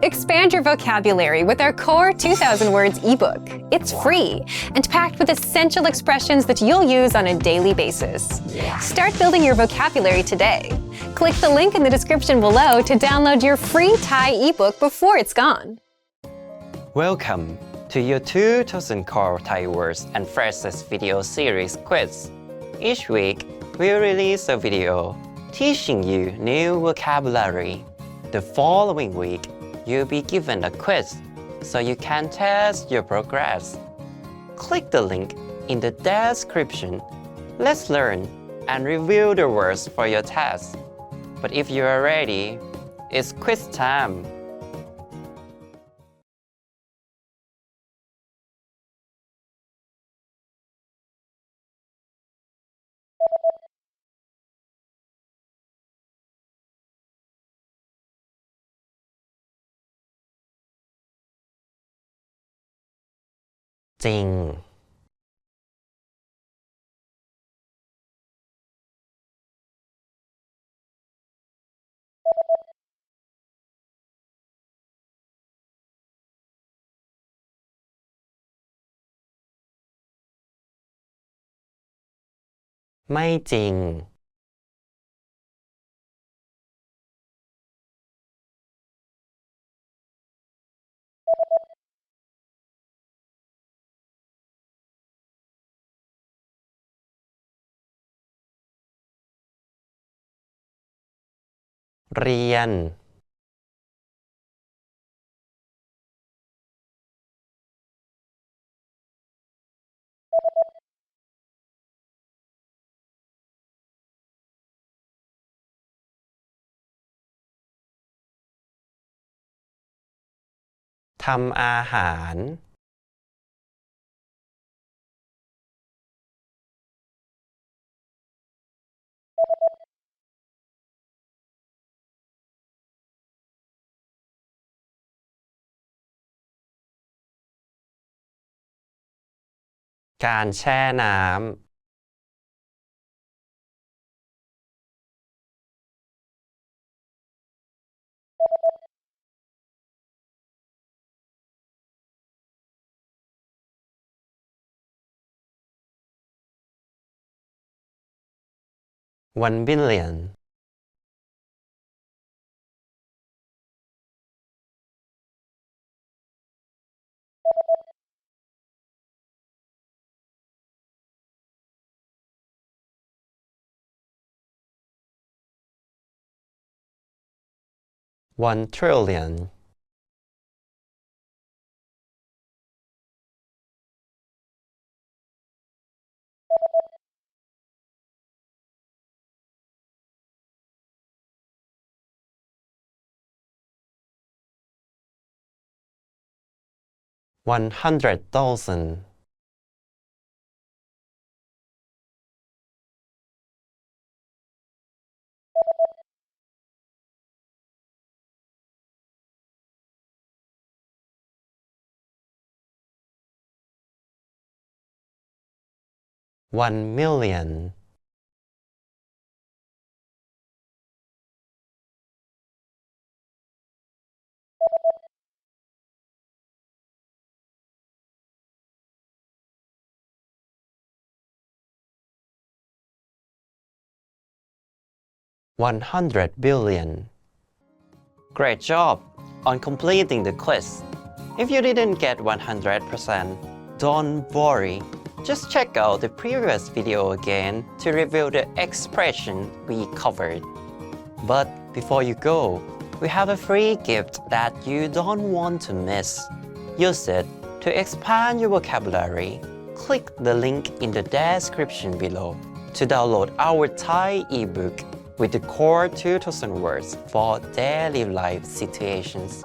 Expand your vocabulary with our Core 2000 Words ebook. It's free and packed with essential expressions that you'll use on a daily basis. Start building your vocabulary today. Click the link in the description below to download your free Thai ebook before it's gone. Welcome to your 2000 Core Thai Words and Phrases video series quiz. Each week, we'll release a video teaching you new vocabulary. The following week, you'll be given a quiz so you can test your progress. Click the link in the description. Let's learn and review the words for your test. But if you are ready, it's quiz time. Jing. Mai jing. Rian. Thamอาหาร การแช่น้ำ 1 billion. $1 trillion. $100,000. $1 million. $100 billion. Great job on completing the quiz. If you didn't get 100%, don't worry. Just check out the previous video again to review the expression we covered. But before you go, we have a free gift that you don't want to miss. Use it to expand your vocabulary. Click the link in the description below to download our Thai ebook with the Core 2000 Words for daily life situations.